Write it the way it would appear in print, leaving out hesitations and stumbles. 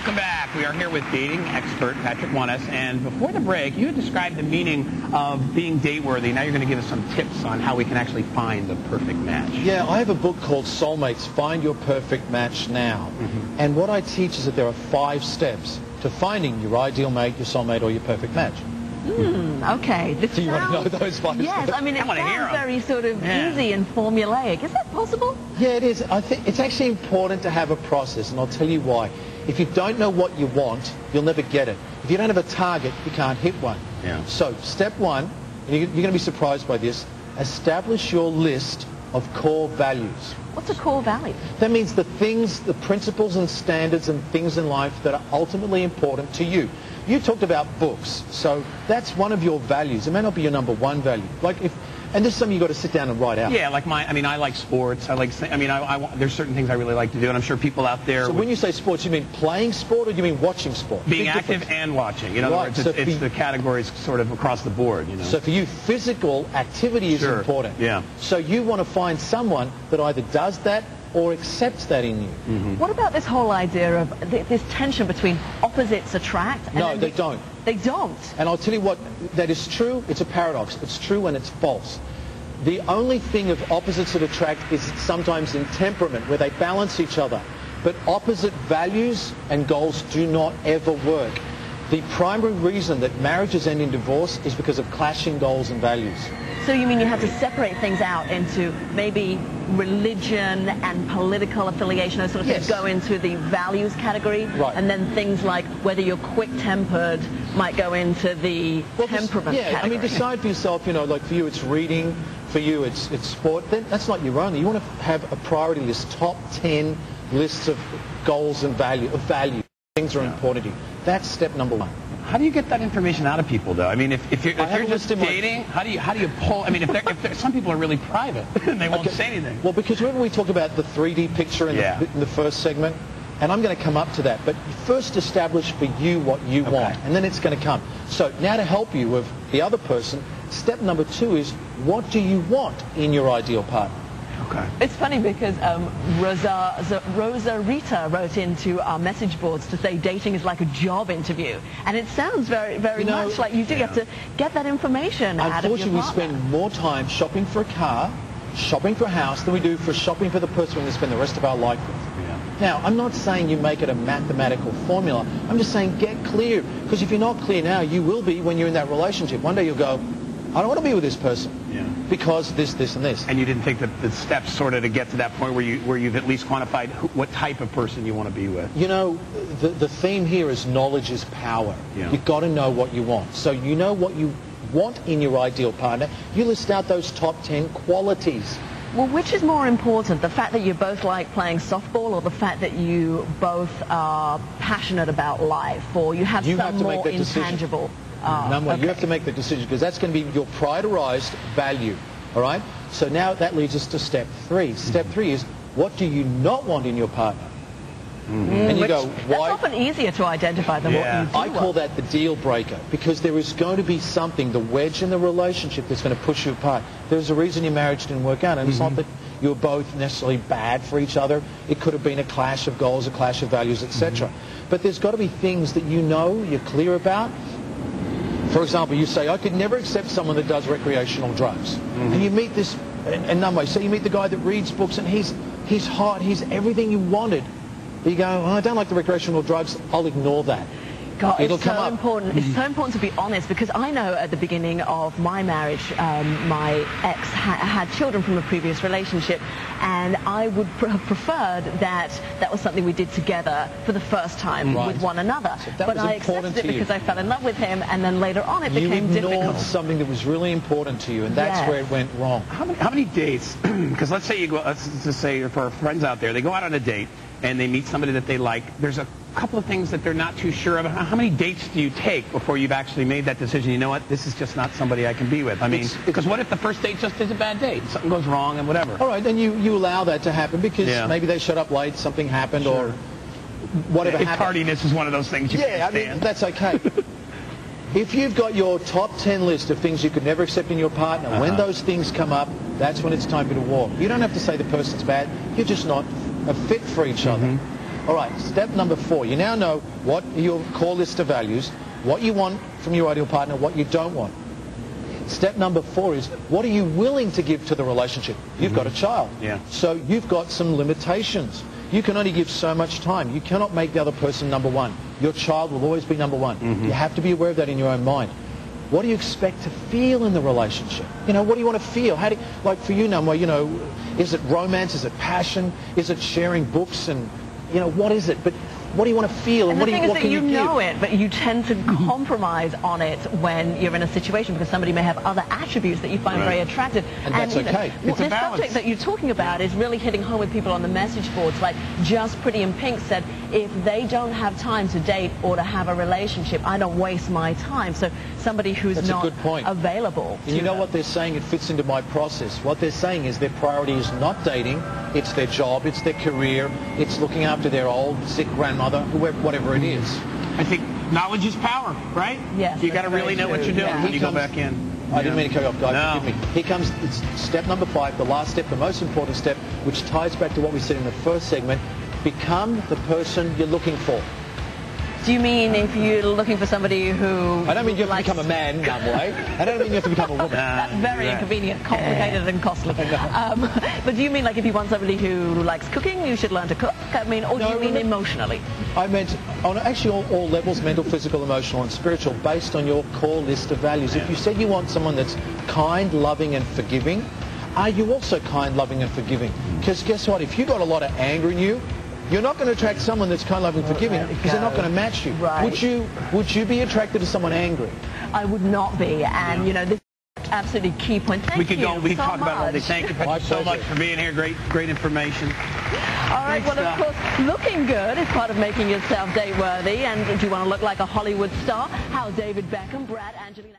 Welcome back. We are here with dating expert Patrick Wanis, and before the break, you had described the meaning of being date-worthy. Now you're going to give us some tips on how we can actually find the perfect match. Yeah, I have a book called Soulmates, Find Your Perfect Match Now. And what I teach is that there are 5 steps to finding your ideal mate, your soulmate, or your perfect match. Okay. Do you want to know those 5 Yes, steps? I mean, it sounds very sort of easy and formulaic. Is that possible? Yeah, it is. I think it's actually important to have a process, and I'll tell you why. If you don't know what you want, you'll never get it. If you don't have a target, you can't hit one. Yeah. So, step 1, and you're going to be surprised by this, establish your list of core values. What's a core value? That means the things, the principles and standards and things in life that are ultimately important to you. You talked about books, so that's one of your values. It may not be your number 1 value. And this is something you've got to sit down and write out. Yeah, I like sports. There's certain things I really like to do, and I'm sure people out there... So when you say sports, you mean playing sport or do you mean watching sport? Being active and watching. In other words, it's the categories sort of across the board, you know. So for you, physical activity is important. Yeah. So you want to find someone that either does that or accepts that in you. What about this whole idea of this tension between opposites attract? No, they don't. They don't. And I'll tell you what, that is true. It's a paradox. It's true and it's false. The only thing of opposites that attract is sometimes in temperament, where they balance each other. But opposite values and goals do not ever work. The primary reason that marriages end in divorce is because of clashing goals and values. So you mean you have to separate things out into maybe religion and political affiliation, those sort of things go into the values category, and then things like whether you're quick-tempered might go into the temperament category. I mean, decide for yourself, you know, like for you it's reading, for you it's sport. Then that's not your only. You want to have a priority list, top 10 lists of goals and value. Things are important to you. That's step number 1. How do you get that information out of people, though? I mean, if you're just dating, how do you pull? I mean, if some people are really private and they won't say anything. Well, because remember we talked about the 3D picture in the first segment, and I'm going to come up to that. But first establish for you what you want, and then it's going to come. So now to help you with the other person, step number 2 is what do you want in your ideal partner? Okay. It's funny because Rosa Rita wrote into our message boards to say dating is like a job interview. And it sounds very much like you do. You have to get that information out of your partner. Unfortunately, we spend more time shopping for a car, shopping for a house, than we do for shopping for the person we're going to spend the rest of our life with. Now, I'm not saying you make it a mathematical formula. I'm just saying get clear. Because if you're not clear now, you will be when you're in that relationship. One day you'll go, I don't want to be with this person because this, and this. And you didn't think that the steps sort of to get to that point where you've at least quantified what type of person you want to be with? You know, the theme here is knowledge is power. You've got to know what you want. So you know what you want in your ideal partner. You list out those top 10 qualities. Well, which is more important, the fact that you both like playing softball or the fact that you both are passionate about life, or you have some more intangible... You have to make the decision because that's going to be your prioritized value, all right? So now that leads us to step 3. Step 3 is what do you not want in your partner? And you go, why? That's often easier to identify than what you do. I call that the deal breaker because there is going to be something, the wedge in the relationship that's going to push you apart. There's a reason your marriage didn't work out, and it's not that you were both necessarily bad for each other. It could have been a clash of goals, a clash of values, etc. But there's got to be things that you know, you're clear about. For example, you say, I could never accept someone that does recreational drugs. And you meet this, another way, so you meet the guy that reads books and he's hot, he's everything you wanted. You go, oh, I don't like the recreational drugs, I'll ignore that. God, it's so important. It's so important to be honest because I know at the beginning of my marriage, my ex had children from a previous relationship, and I would have preferred that was something we did together for the first time with one another. So but I accepted it because I fell in love with him, and then later on it became difficult. You ignored something that was really important to you, and that's where it went wrong. How many dates? Because let's say you go. Let's just say for our friends out there, they go out on a date and they meet somebody that they like. There's a couple of things that they're not too sure of. How many dates do you take before you've actually made that decision? You know what? This is just not somebody I can be with. I mean, because what if the first date just is a bad date? Something goes wrong and whatever. All right, then you allow that to happen because maybe they showed up late, something happened, or whatever happened. Tardiness is one of those things you can't stand. I mean, that's okay. If you've got your top 10 list of things you could never accept in your partner, when those things come up, that's when it's time for you to walk. You don't have to say the person's bad. You're just not a fit for each other. All right, step number 4. You now know what your core list of values, what you want from your ideal partner, what you don't want. Step number 4 is, what are you willing to give to the relationship? You've got a child. Yeah. So you've got some limitations. You can only give so much time. You cannot make the other person number 1. Your child will always be number 1. You have to be aware of that in your own mind. What do you expect to feel in the relationship? You know, what do you want to feel? How do you, like for you, Namwa, you know, is it romance? Is it passion? Is it sharing books? And, you know, what is it? But what do you want to feel? And the thing is that you know give? it, but you tend to compromise on it when you're in a situation because somebody may have other attributes that you find very attractive. And that's okay. Well, this subject that you're talking about is really hitting home with people on the message boards. Like Just Pretty in Pink said, if they don't have time to date or to have a relationship, I don't waste my time. So somebody who's that's not a good point. available. And you know what they're saying? It fits into my process. What they're saying is their priority is not dating. It's their job. It's their career. It's looking after their old, sick grandmother, whoever, whatever it is. I think knowledge is power, right? Yes. You got to really know what you're doing when you go back in. I didn't mean to cut you off, guys. No. Forgive me. Here comes step number 5, the last step, the most important step, which ties back to what we said in the first segment. Become the person you're looking for. Do you mean if you're looking for somebody who... I don't mean you have to become a man, Namway. I don't mean you have to become a woman. That's very inconvenient, complicated and costly. But do you mean like if you want somebody who likes cooking, you should learn to cook? I mean, or do you mean emotionally? I meant on actually all levels, mental, physical, emotional and spiritual, based on your core list of values. If you said you want someone that's kind, loving and forgiving, are you also kind, loving and forgiving? Because guess what? If you've got a lot of anger in you, you're not going to attract someone that's kind, loving, forgiving because they're not going to match you. Right. Would you be attracted to someone angry? I would not be, and you know this is absolutely key point. Thank you. We could go. We so talk about it all day. much. Thank you, Patrick, so much for being here. Great information. All right. Well, of course, looking good is part of making yourself date worthy. And if you want to look like a Hollywood star, how David Beckham, Brad, Angelina.